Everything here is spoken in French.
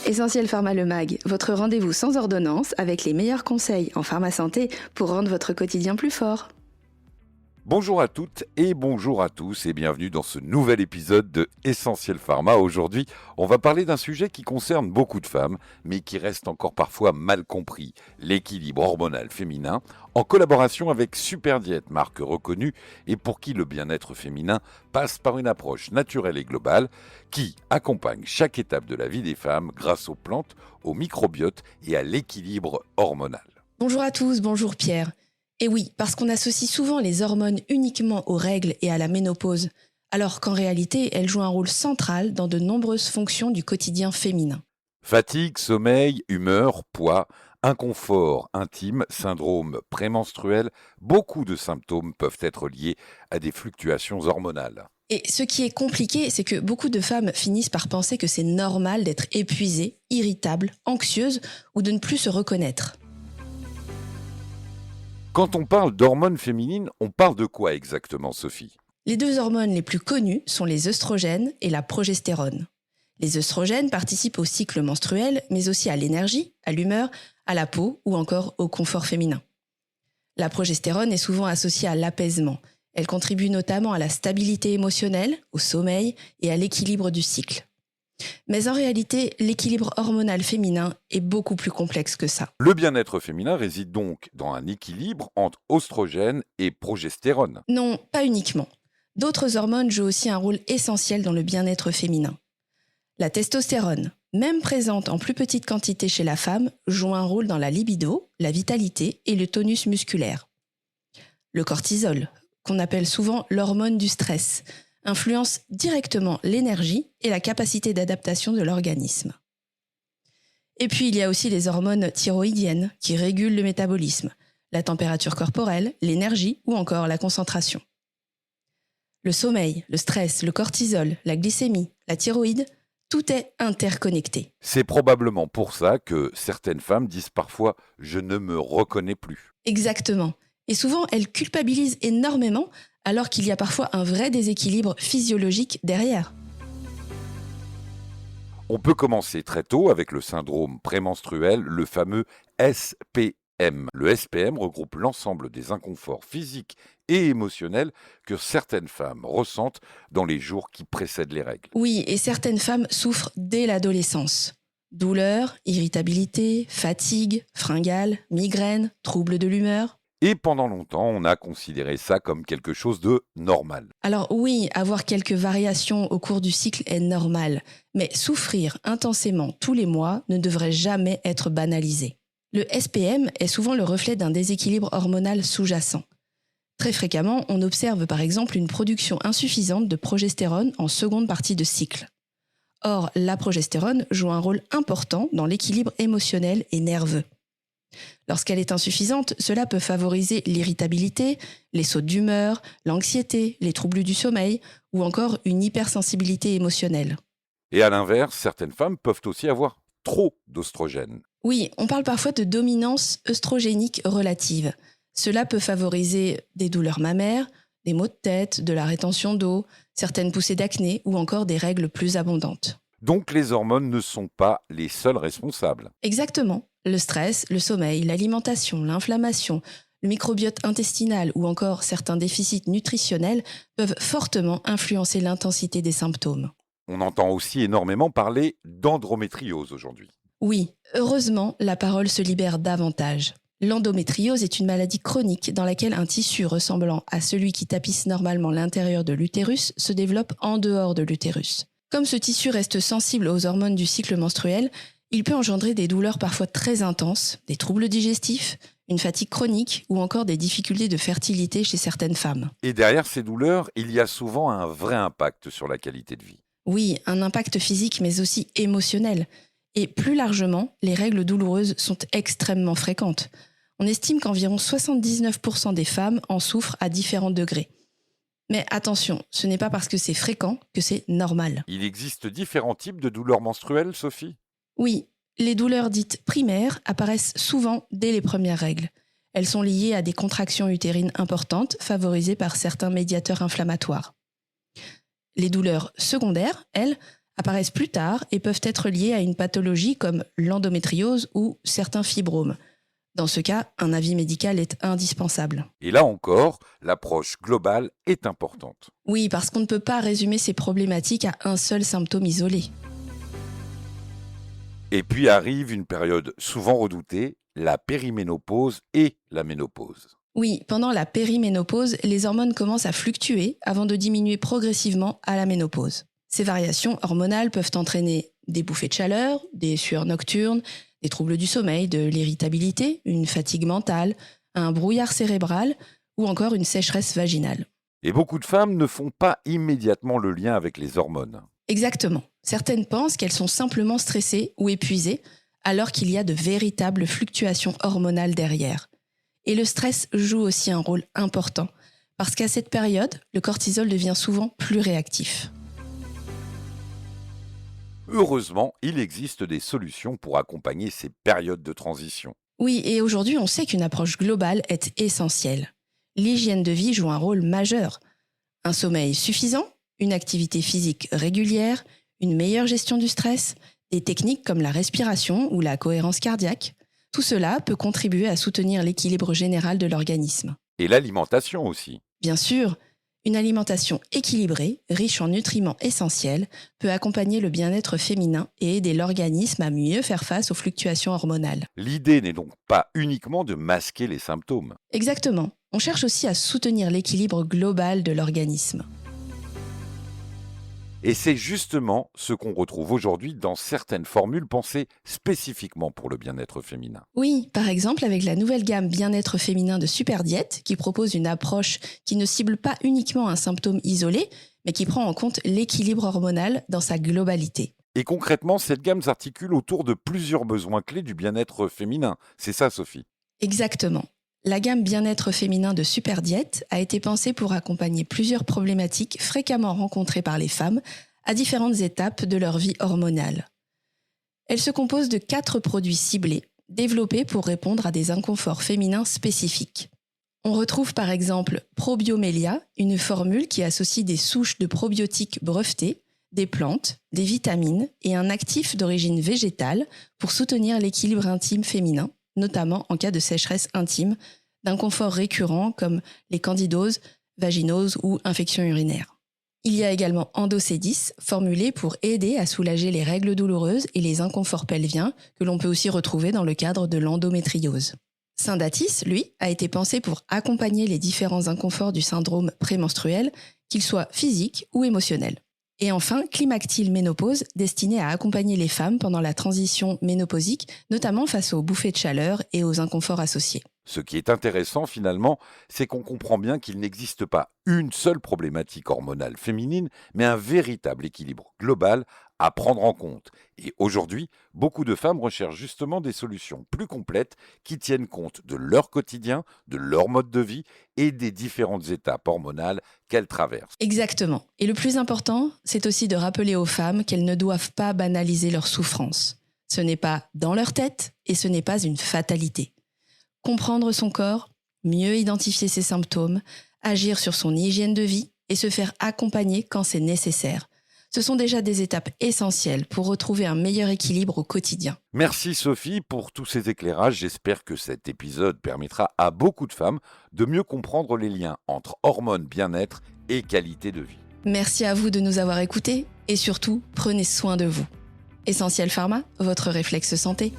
Essentiel Pharma Le Mag, votre rendez-vous sans ordonnance avec les meilleurs conseils en pharma-santé pour rendre votre quotidien plus fort. Bonjour à toutes et bonjour à tous et bienvenue dans ce nouvel épisode de Essentiel Pharma. Aujourd'hui, on va parler d'un sujet qui concerne beaucoup de femmes, mais qui reste encore parfois mal compris, l'équilibre hormonal féminin, en collaboration avec Superdiète, marque reconnue et pour qui le bien-être féminin passe par une approche naturelle et globale qui accompagne chaque étape de la vie des femmes grâce aux plantes, au microbiote et à l'équilibre hormonal. Bonjour à tous, bonjour Pierre. Et oui, parce qu'on associe souvent les hormones uniquement aux règles et à la ménopause, alors qu'en réalité, elles jouent un rôle central dans de nombreuses fonctions du quotidien féminin. Fatigue, sommeil, humeur, poids, inconfort intime, syndrome prémenstruel, beaucoup de symptômes peuvent être liés à des fluctuations hormonales. Et ce qui est compliqué, c'est que beaucoup de femmes finissent par penser que c'est normal d'être épuisée, irritable, anxieuse ou de ne plus se reconnaître. Quand on parle d'hormones féminines, on parle de quoi exactement, Sophie ? Les deux hormones les plus connues sont les œstrogènes et la progestérone. Les œstrogènes participent au cycle menstruel, mais aussi à l'énergie, à l'humeur, à la peau ou encore au confort féminin. La progestérone est souvent associée à l'apaisement. Elle contribue notamment à la stabilité émotionnelle, au sommeil et à l'équilibre du cycle. Mais en réalité, l'équilibre hormonal féminin est beaucoup plus complexe que ça. Le bien-être féminin réside donc dans un équilibre entre oestrogène et progestérone. Non, pas uniquement. D'autres hormones jouent aussi un rôle essentiel dans le bien-être féminin. La testostérone, même présente en plus petite quantité chez la femme, joue un rôle dans la libido, la vitalité et le tonus musculaire. Le cortisol, qu'on appelle souvent l'hormone du stress, influence directement l'énergie et la capacité d'adaptation de l'organisme. Et puis il y a aussi les hormones thyroïdiennes qui régulent le métabolisme, la température corporelle, l'énergie ou encore la concentration. Le sommeil, le stress, le cortisol, la glycémie, la thyroïde, tout est interconnecté. C'est probablement pour ça que certaines femmes disent parfois « je ne me reconnais plus ». Exactement. Et souvent, elles culpabilisent énormément alors qu'il y a parfois un vrai déséquilibre physiologique derrière. On peut commencer très tôt avec le syndrome prémenstruel, le fameux SPM. Le SPM regroupe l'ensemble des inconforts physiques et émotionnels que certaines femmes ressentent dans les jours qui précèdent les règles. Oui, et certaines femmes souffrent dès l'adolescence. Douleurs, irritabilité, fatigue, fringales, migraines, troubles de l'humeur. Et pendant longtemps, on a considéré ça comme quelque chose de normal. Alors oui, avoir quelques variations au cours du cycle est normal, mais souffrir intensément tous les mois ne devrait jamais être banalisé. Le SPM est souvent le reflet d'un déséquilibre hormonal sous-jacent. Très fréquemment, on observe par exemple une production insuffisante de progestérone en seconde partie de cycle. Or, la progestérone joue un rôle important dans l'équilibre émotionnel et nerveux. Lorsqu'elle est insuffisante, cela peut favoriser l'irritabilité, les sautes d'humeur, l'anxiété, les troubles du sommeil ou encore une hypersensibilité émotionnelle. Et à l'inverse, certaines femmes peuvent aussi avoir trop d'oestrogène. Oui, on parle parfois de dominance œstrogénique relative. Cela peut favoriser des douleurs mammaires, des maux de tête, de la rétention d'eau, certaines poussées d'acné ou encore des règles plus abondantes. Donc les hormones ne sont pas les seules responsables. Exactement. Le stress, le sommeil, l'alimentation, l'inflammation, le microbiote intestinal ou encore certains déficits nutritionnels peuvent fortement influencer l'intensité des symptômes. On entend aussi énormément parler d'endométriose aujourd'hui. Oui, heureusement, la parole se libère davantage. L'endométriose est une maladie chronique dans laquelle un tissu ressemblant à celui qui tapisse normalement l'intérieur de l'utérus se développe en dehors de l'utérus. Comme ce tissu reste sensible aux hormones du cycle menstruel, il peut engendrer des douleurs parfois très intenses, des troubles digestifs, une fatigue chronique ou encore des difficultés de fertilité chez certaines femmes. Et derrière ces douleurs, il y a souvent un vrai impact sur la qualité de vie. Oui, un impact physique mais aussi émotionnel. Et plus largement, les règles douloureuses sont extrêmement fréquentes. On estime qu'environ 79% des femmes en souffrent à différents degrés. Mais attention, ce n'est pas parce que c'est fréquent que c'est normal. Il existe différents types de douleurs menstruelles, Sophie ? Oui, les douleurs dites primaires apparaissent souvent dès les premières règles. Elles sont liées à des contractions utérines importantes favorisées par certains médiateurs inflammatoires. Les douleurs secondaires, elles, apparaissent plus tard et peuvent être liées à une pathologie comme l'endométriose ou certains fibromes. Dans ce cas, un avis médical est indispensable. Et là encore, l'approche globale est importante. Oui, parce qu'on ne peut pas résumer ces problématiques à un seul symptôme isolé. Et puis arrive une période souvent redoutée, la périménopause et la ménopause. Oui, pendant la périménopause, les hormones commencent à fluctuer avant de diminuer progressivement à la ménopause. Ces variations hormonales peuvent entraîner des bouffées de chaleur, des sueurs nocturnes, des troubles du sommeil, de l'irritabilité, une fatigue mentale, un brouillard cérébral ou encore une sécheresse vaginale. Et beaucoup de femmes ne font pas immédiatement le lien avec les hormones. Exactement. Certaines pensent qu'elles sont simplement stressées ou épuisées, alors qu'il y a de véritables fluctuations hormonales derrière. Et le stress joue aussi un rôle important, parce qu'à cette période, le cortisol devient souvent plus réactif. Heureusement, il existe des solutions pour accompagner ces périodes de transition. Oui, et aujourd'hui, on sait qu'une approche globale est essentielle. L'hygiène de vie joue un rôle majeur. Un sommeil suffisant, une activité physique régulière, une meilleure gestion du stress, des techniques comme la respiration ou la cohérence cardiaque, tout cela peut contribuer à soutenir l'équilibre général de l'organisme. Et l'alimentation aussi. Bien sûr, une alimentation équilibrée, riche en nutriments essentiels, peut accompagner le bien-être féminin et aider l'organisme à mieux faire face aux fluctuations hormonales. L'idée n'est donc pas uniquement de masquer les symptômes. Exactement. On cherche aussi à soutenir l'équilibre global de l'organisme. Et c'est justement ce qu'on retrouve aujourd'hui dans certaines formules pensées spécifiquement pour le bien-être féminin. Oui, par exemple avec la nouvelle gamme bien-être féminin de Superdiète, qui propose une approche qui ne cible pas uniquement un symptôme isolé, mais qui prend en compte l'équilibre hormonal dans sa globalité. Et concrètement, cette gamme s'articule autour de plusieurs besoins clés du bien-être féminin. C'est ça, Sophie? Exactement. La gamme bien-être féminin de Superdiète a été pensée pour accompagner plusieurs problématiques fréquemment rencontrées par les femmes à différentes étapes de leur vie hormonale. Elle se compose de 4 produits ciblés, développés pour répondre à des inconforts féminins spécifiques. On retrouve par exemple Probiomélia, une formule qui associe des souches de probiotiques brevetées, des plantes, des vitamines et un actif d'origine végétale pour soutenir l'équilibre intime féminin, notamment en cas de sécheresse intime, d'inconforts récurrents comme les candidoses, vaginoses ou infections urinaires. Il y a également Endocédis, formulé pour aider à soulager les règles douloureuses et les inconforts pelviens que l'on peut aussi retrouver dans le cadre de l'endométriose. Syndatis, lui, a été pensé pour accompagner les différents inconforts du syndrome prémenstruel, qu'ils soient physiques ou émotionnels. Et enfin, Climactyle Ménopause, destiné à accompagner les femmes pendant la transition ménopausique, notamment face aux bouffées de chaleur et aux inconforts associés. Ce qui est intéressant finalement, c'est qu'on comprend bien qu'il n'existe pas une seule problématique hormonale féminine, mais un véritable équilibre global à prendre en compte. Et aujourd'hui, beaucoup de femmes recherchent justement des solutions plus complètes qui tiennent compte de leur quotidien, de leur mode de vie et des différentes étapes hormonales qu'elles traversent. Exactement. Et le plus important, c'est aussi de rappeler aux femmes qu'elles ne doivent pas banaliser leur souffrance. Ce n'est pas dans leur tête et ce n'est pas une fatalité. Comprendre son corps, mieux identifier ses symptômes, agir sur son hygiène de vie et se faire accompagner quand c'est nécessaire. Ce sont déjà des étapes essentielles pour retrouver un meilleur équilibre au quotidien. Merci Sophie pour tous ces éclairages. J'espère que cet épisode permettra à beaucoup de femmes de mieux comprendre les liens entre hormones, bien-être et qualité de vie. Merci à vous de nous avoir écoutés et surtout, prenez soin de vous. Essentiel Pharma, votre réflexe santé.